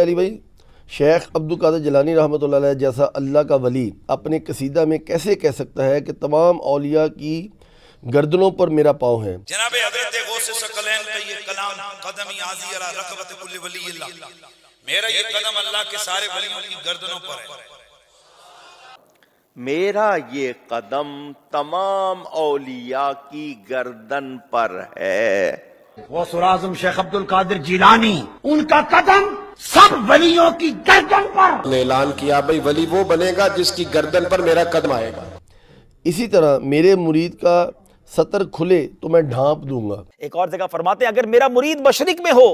علی بھائی، شیخ عبد القادر جیلانی رحمۃ اللہ علیہ جیسا اللہ کا ولی اپنے قصیدہ میں کیسے کہہ سکتا ہے کہ تمام اولیاء کی گردنوں پر میرا پاؤں ہے؟ جناب حضرت غوث ثقلین کا یہ کلام قدمی عاضی علی رقبت کل ولی اللہ، میرا یہ قدم اللہ کے سارے ولیوں کی گردنوں پر ہے، میرا یہ قدم تمام اولیاء کی گردن پر ہے۔ غوث اعظم شیخ عبد القادر جیلانی، ان کا قدم سب ولیوں کی گردن پر۔ نے اعلان کیا بھئی ولی وہ بنے گا جس کی گردن پر میرا قدم آئے گا۔ اسی طرح میرے مرید کا سطر کھلے تو میں ڈھانپ دوں گا۔ ایک اور جگہ فرماتے ہیں اگر میرا مرید مشرق میں ہو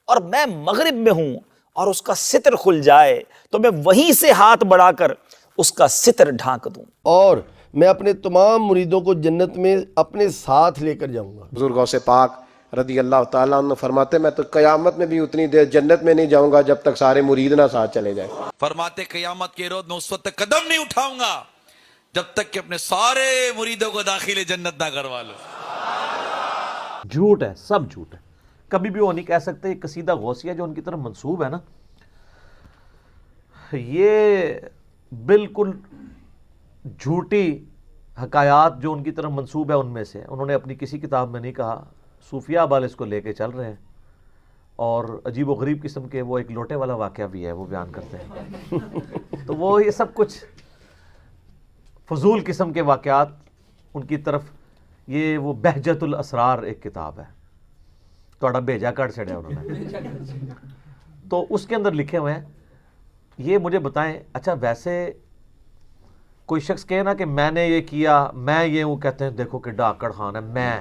اور میں مغرب میں ہوں اور اس کا ستر کھل جائے تو میں وہیں سے ہاتھ بڑھا کر اس کا ستر ڈھانک دوں، اور میں اپنے تمام مریدوں کو جنت میں اپنے ساتھ لے کر جاؤں گا۔ حضور غوث پاک رضی اللہ تعالیٰ عنہ فرماتے میں تو قیامت میں بھی اتنی دیر جنت میں نہیں جاؤں گا جب تک سارے مرید نہ ساتھ چلے جائیں۔ فرماتے قیامت کے روز میں اس وقت تک قدم نہیں اٹھاؤں گا جب تک کہ اپنے سارے مریدوں کو داخل جنت نہ کروا لوں۔ جھوٹ ہے، سب جھوٹ ہے، کبھی بھی وہ نہیں کہہ سکتے۔ یہ قصیدہ غوثیہ جو ان کی طرف منسوب ہے نا، یہ بالکل جھوٹی حکایات جو ان کی طرف منسوب ہے ان میں سے، انہوں نے اپنی کسی کتاب میں نہیں کہا، صوفیہ بال اس کو لے کے چل رہے ہیں، اور عجیب و غریب قسم کے وہ ایک لوٹے والا واقعہ بھی ہے وہ بیان کرتے ہیں۔ تو وہ یہ سب کچھ فضول قسم کے واقعات ان کی طرف، یہ وہ بہجت الاسرار ایک کتاب ہے، توڑا بھیجا کر چھڑے انہوں نے، تو اس کے اندر لکھے ہوئے ہیں۔ یہ مجھے بتائیں، اچھا ویسے کوئی شخص کہے نا کہ میں نے یہ کیا، میں یہ ہوں، کہتے ہیں دیکھو کہ ڈاکڑ خان ہے، میں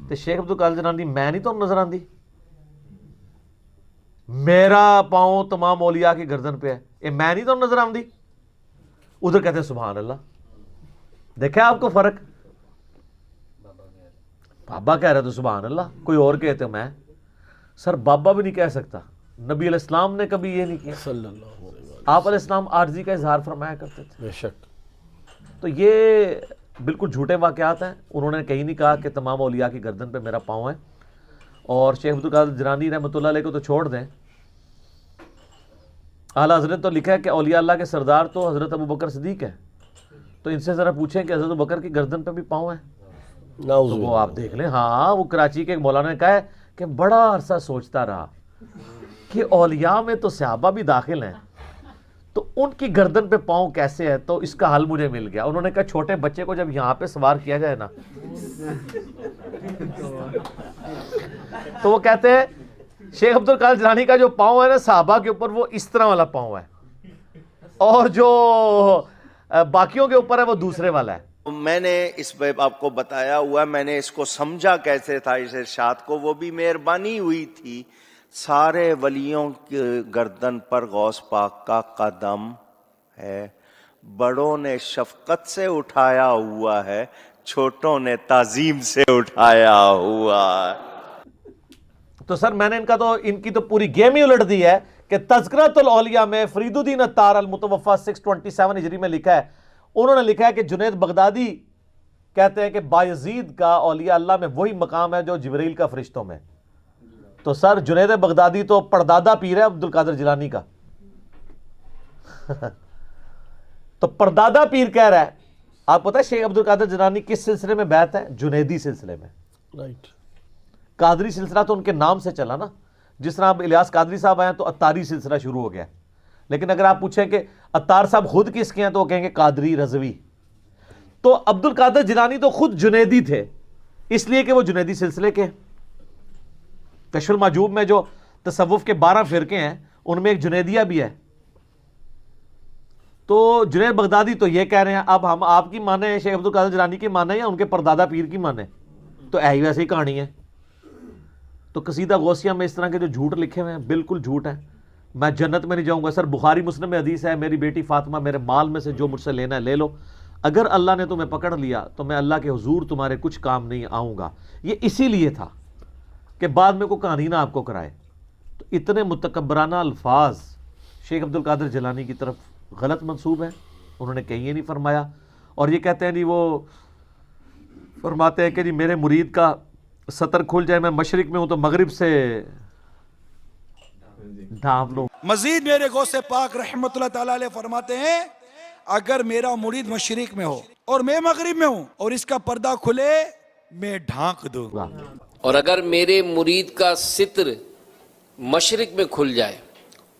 تو شیخ عبد القادر جیلانی میں نہیں تو نظر آندی، میرا پاؤں تمام اولیاء کی گردن پہ ہے، یہ میں نہیں تو نظر آندی، ادھر کہتے ہیں سبحان اللہ۔ دیکھیں آپ کو فرق، بابا کہہ رہے تو سبحان اللہ، کوئی اور کہتے ہیں میں، سر بابا بھی نہیں کہہ سکتا، نبی علیہ السلام نے کبھی یہ نہیں کیا، صلی اللہ علیہ وسلم، آپ علیہ السلام عاجزی کا اظہار فرمایا کرتے تھے۔ بے شک۔ تو یہ بالکل جھوٹے واقعات ہیں، انہوں نے کہیں نہیں کہا کہ تمام اولیاء کی گردن پہ میرا پاؤں ہے۔ اور شیخ عبد القادر جیلانی رحمۃ اللہ علیہ کو تو چھوڑ دیں، اعلیٰ حضرت تو لکھا ہے کہ اولیاء اللہ کے سردار تو حضرت ابوبکر صدیق ہے، تو ان سے ذرا پوچھیں کہ حضرت ابوبکر کی گردن پہ بھی پاؤں ہے، نعوذ تو وہ باللہ۔ آپ دیکھ لیں۔ ہاں، وہ کراچی کے ایک مولانا نے کہا ہے کہ بڑا عرصہ سوچتا رہا کہ اولیاء میں تو صحابہ بھی داخل ہیں، تو ان کی گردن پہ پاؤں کیسے ہے، تو اس کا حل مجھے مل گیا۔ انہوں نے کہا چھوٹے بچے کو جب یہاں پہ سوار کیا جائے نا، تو وہ کہتے ہیں شیخ عبد القادر جیلانی کا جو پاؤں ہے نا صحابہ کے اوپر، وہ اس طرح والا پاؤں ہے، اور جو باقیوں کے اوپر ہے وہ دوسرے والا ہے۔ میں نے اس پہ آپ کو بتایا ہوا، میں نے اس کو سمجھا کیسے تھا اس ارشاد کو، وہ بھی مہربانی ہوئی تھی۔ سارے ولیوں کی گردن پر غوث پاک کا قدم ہے، بڑوں نے شفقت سے اٹھایا ہوا ہے، چھوٹوں نے تعظیم سے اٹھایا ہوا ہے۔ تو سر میں نے ان کی تو پوری گیم ہی الٹ دی ہے کہ تذکرۃ الاولیاء میں فرید الدین عطار المتوفی 627 ہجری میں لکھا ہے، انہوں نے لکھا ہے کہ جنید بغدادی کہتے ہیں کہ بایزید کا اولیاء اللہ میں وہی مقام ہے جو جبریل کا فرشتوں میں۔ تو سر جنید بغدادی تو پردادا پیر ہے عبد القادر جیلانی کا، تو پردادا پیر کہہ رہا ہے۔ آپ پتہ ہے شیخ عبد القادر جیلانی کس سلسلے میں بیعت ہے؟ جنیدی سلسلے میں۔ رائٹ۔ قادری سلسلہ تو ان کے نام سے چلا نا، جس طرح اب الیاس قادری صاحب آئے ہیں تو عطاری سلسلہ شروع ہو گیا، لیکن اگر آپ پوچھیں کہ عطار صاحب خود کس کے ہیں تو وہ کہیں گے قادری رضوی۔ تو عبد القادر جیلانی تو خود جنیدی تھے، اس لیے کہ وہ جنیدی سلسلے کے۔ کشف المحجوب میں جو تصوف کے 12 فرقے ہیں ان میں ایک جنیدیہ بھی ہے۔ تو جنید بغدادی تو یہ کہہ رہے ہیں، اب ہم آپ کی مانیں، شیخ عبد القادر جیلانی کی مانیں یا ان کے پردادا پیر کی مانیں؟ تو ایسی ویسے ہی کہانی ہے۔ تو قصیدہ غوثیہ میں اس طرح کے جو جھوٹ لکھے ہوئے ہیں بالکل جھوٹ ہیں۔ میں جنت میں نہیں جاؤں گا، سر بخاری مسلم میں حدیث ہے، میری بیٹی فاطمہ میرے مال میں سے جو مجھ سے لینا ہے لے لو، اگر اللہ نے تمہیں پکڑ لیا تو میں اللہ کے حضور تمہارے کچھ کام نہیں آؤں گا۔ یہ اسی لیے تھا کہ بعد میں کوئی کہانی نہ آپ کو کرائے۔ تو اتنے متکبرانہ الفاظ شیخ عبد القادر جیلانی کی طرف غلط منسوب ہیں، انہوں نے کہیں یہ نہیں فرمایا۔ اور یہ کہتے ہیں جی، وہ فرماتے ہیں کہ جی میرے مرید کا سطر کھل جائے، میں مشرق میں ہوں تو مغرب سے ڈھانپ لوں۔ मजीद मेरे गौसे पाक रहमतुल्लाह ताला अलैह फरमाते हैं, अगर मेरा मुरीद मशरिक में हो और मैं मगरिब में हूं और इसका पर्दा खुले, मैं ढांक दूंगा। और अगर मेरे मुरीद का सित्र मशरिक में खुल जाए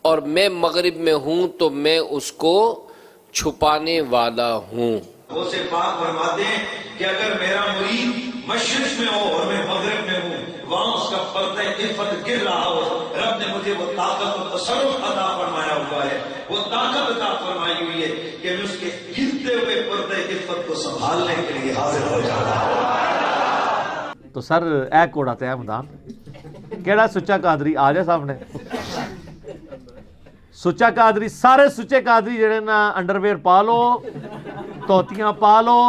और मैं मगरिब में हूं तो मैं उसको छुपाने वाला हूं। गौसे पाक फरमाते हैं कि अगर मेरा मुरीद मशरिक में हो और मैं मगरिब में हूं, वहां उसका पर्दा इफ़्फ़त गिर रहा हो, रब ने मुझे वो ताकत और तसर्रुफ अता फरमाया हुआ है, वो ताकत अता फरमाई हुई है कि मैं उसके गिरते हुए पर्दे इफ़्फ़त को संभालने के लिए हाजिर हो जाता हूं। तो सर ऐ कोड़ा ते मैदान केड़ा सुच्चा कादरी आ जाए सामने। सुच्चा कादरी, सारे सुच्चे कादरी जेड़े ना अंडरवेयर पा लो, धोतियां पा लो,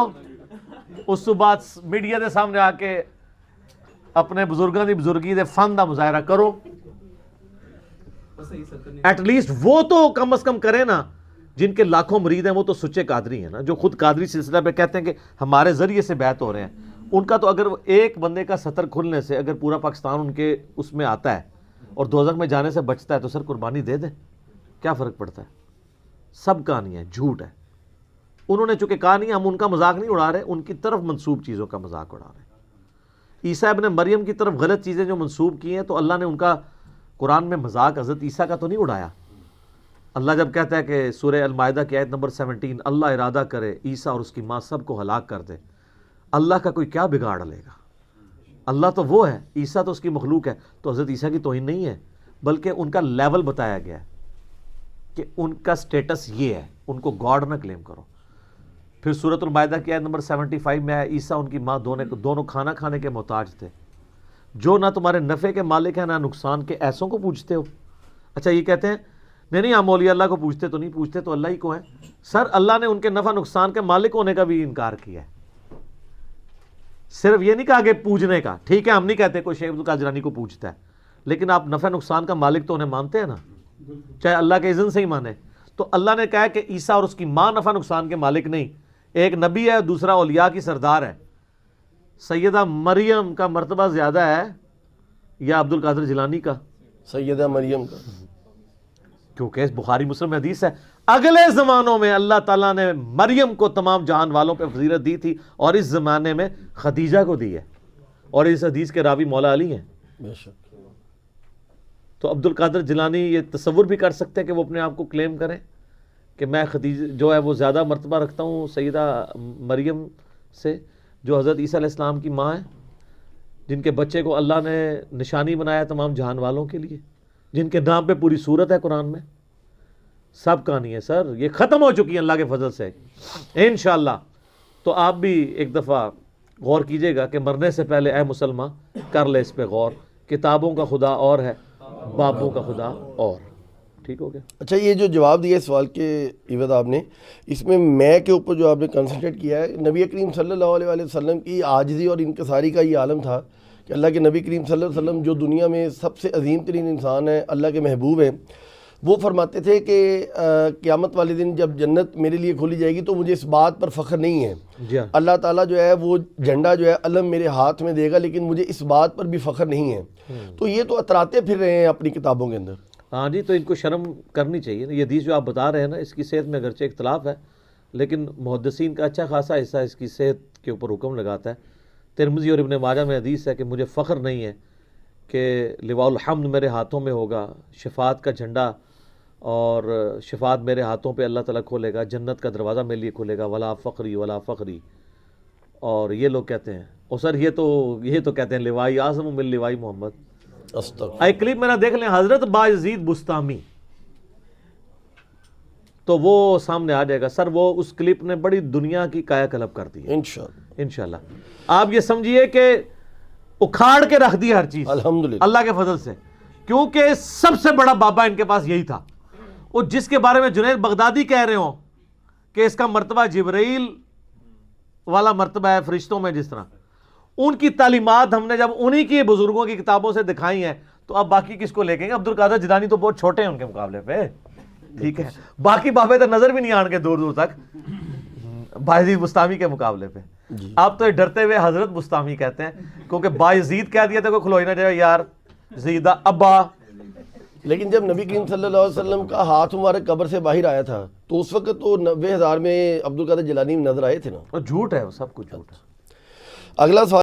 उस तो बाद मीडिया के सामने आके अपने बुजुर्गों की बुजुर्गी के फन का मुजाहरा करो। एटलीस्ट वो तो कम अज कम करे ना, जिनके लाखों मुरीद हैं वो तो सुच्चे कादरी हैं ना, जो खुद कादरी सिलसिला पे कहते हैं कि हमारे जरिए से बैत हो रहे हैं। उनका तो अगर एक बंदे का सतर खुलने से अगर पूरा पाकिस्तान उनके उसमें आता है और दोज़ख में जाने से बचता है तो सर कुर्बानी दे दे, क्या फ़र्क पड़ता है। सब कहानी है, झूठ है। उन्होंने चूंकि कहा नहीं, हम उनका मजाक नहीं उड़ा रहे, उनकी तरफ मंसूब चीज़ों का मजाक उड़ा रहे हैं। ईसा इब्न मरियम की तरफ गलत चीज़ें जो मंसूब की हैं तो अल्लाह ने उनका कुरान में मजाक हज़रत ईसा का तो नहीं उड़ाया। अल्लाह जब कहता है कि सूरह अल-माइदा की आयत नंबर 17, अल्लाह इरादा करे ईसा और उसकी माँ सब को हलाक कर दे, अल्लाह का कोई क्या बिगाड़ लेगा। अल्लाह तो वो है, ईसा तो उसकी मखलूक है। तो हज़रत ईसा की तौहीन नहीं है, बल्कि उनका लेवल बताया गया है कि उनका स्टेटस ये है, उनको गॉड ना क्लेम करो। फिर सूरतुल माइदा की आयत नंबर 75 में है, ईसा उनकी माँ दोनों खाना खाने के मोहताज थे, जो ना तुम्हारे नफ़े के मालिक हैं ना नुकसान के, ऐसों को पूछते हो। अच्छा ये कहते हैं नहीं हम औलिया अल्लाह को पूछते तो नहीं, पूछते तो अल्लाह ही को है। सर अल्लाह ने उनके नफ़ा नुकसान के मालिक होने का भी इनकार किया है, सिर्फ ये नहीं कहा कि पूजने का। ठीक है, हम नहीं कहते कोई शेख अब्दुल कादिर जिलानी को पूछता है, लेकिन आप नफ़ा नुकसान का मालिक तो उन्हें मानते हैं ना, चाहे अल्लाह के इज़्न से ही माने। तो अल्लाह ने कहा कि ईसा और उसकी माँ नफ़ा नुकसान के मालिक नहीं, एक नबी है, दूसरा औलिया की सरदार है। सैयदा मरियम का मर्तबा ज़्यादा है या अब्दुल कादिर जिलानी का? सैयदा मरियम का, क्योंकि इस बुखारी मुस्लिम में हदीस है, अगले ज़मानों में अल्लाह ताला ने मरियम को तमाम जहान वालों पे फजीलत दी थी और इस ज़माने में खदीजा को दी है, और इस हदीस के रावी मौला अली हैं। बेशक। तो अब्दुल कादिर जिलानी ये तसव्वुर भी कर सकते हैं कि वो अपने आप को क्लेम करें कि मैं खदीजा जो है वो ज़्यादा मर्तबा रखता हूँ सैयदा मरियम से, जो हज़रत ईसा अलैहिस्सलाम की माँ है, जिनके बच्चे को अल्लाह ने निशानी बनाया तमाम जहान वालों के लिए, जिनके नाम पे पूरी सूरत है कुरान में। सब कहानी है सर, ये ख़त्म हो चुकी है अल्लाह के फजल से इंशाअल्लाह। तो आप भी एक दफ़ा गौर कीजिएगा कि मरने से पहले ए मुसलमान कर ले इस पे गौर, किताबों का खुदा और है, बाबों का खुदा और। ठीक हो गया। अच्छा ये जो जवाब दिया सवाल के इवज़ आपने, इसमें मैं के ऊपर जो आपने कंसंट्रेट किया है, नबी करीम सल्लल्लाहु अलैहि वसल्लम की आजिज़ी और इनकसारी का ये आलम था कि अल्लाह के नबी करीम सल्लल्लाहु अलैहि वसल्लम जो दुनिया में सबसे अजीम तरीन इंसान है, अल्लाह के महबूब हैं, वो फरमाते थे कि क़यामत वाले दिन जब जन्नत मेरे लिए खोली जाएगी तो मुझे इस बात पर फ़ख्र नहीं है, अल्लाह ताला जो है वो झंडा जो है अलम मेरे हाथ में देगा, लेकिन मुझे इस बात पर भी फ़ख्र नहीं है। तो ये तो अतराते फिर रहे हैं अपनी किताबों के अंदर। हाँ जी, तो इनको शर्म करनी चाहिए। ये हदीस जो आप बता रहे हैं ना, इसकी सेहत में अगरचे इख्तलाफ है, लेकिन मुहद्दिसीन का अच्छा खासा हिस्सा इसकी सेहत के ऊपर हुक्म लगाता है। तिरमिज़ी और इब्न माजा में हदीस है कि मुझे फ़ख्र नहीं है कि लिवाउल हम्द मेरे हाथों में होगा, शफ़ात का झंडा और शफ़ात मेरे हाथों पे अल्लाह ताला खोलेगा, जन्नत का दरवाज़ा मेरे लिए खोलेगा, वला फ़ख्री। और ये लोग कहते हैं, और सर ये तो कहते हैं लिवाई आज़म मिल लिवाई मोहम्मद। एक क्लिप मेरा देख लें, हज़रत बायज़ीद बुस्तामी, तो वो सामने आ जाएगा सर। वो उस क्लिप ने बड़ी दुनिया की कायाकल्प कर दी है इंशाअल्लाह। आप ये समझिए कि उखाड़ के रख दी हर चीज़ अल्हम्दुलिल्लाह अल्लाह के फजल से, क्योंकि सबसे बड़ा बाबा इनके पास यही था। वो जिसके बारे में जुनैद बगदादी कह रहे हो कि इसका मर्तबा जिब्रील वाला मर्तबा है फरिश्तों में, जिस तरह उनकी तालीमात हमने जब उन्हीं की बुजुर्गों की किताबों से दिखाई हैं, तो अब बाकी किसको लेकेंगे। अब्दुल कादिर जिलानी तो बहुत छोटे हैं उनके मुकाबले पे, ठीक है, बाकी बाबे तो नजर भी नहीं आने के दूर तक बायज़ीद बुस्तामी के मुकाबले पे। आप तो डरते हुए हजरत बुस्तामी कहते हैं, क्योंकि बायज़ीद कह दिया तो कोई खुलो ही ना जाए यार, ज़ीदा अब्बा لیکن جب نبی کریم صلی اللہ علیہ وسلم کا ہاتھ مبارک قبر سے باہر آیا تھا تو اس وقت تو 90,000 میں عبد القادر جیلانی نظر آئے تھے نا. اور جھوٹ ہے وہ، سب کچھ جھوٹ ہے. اگلا سوال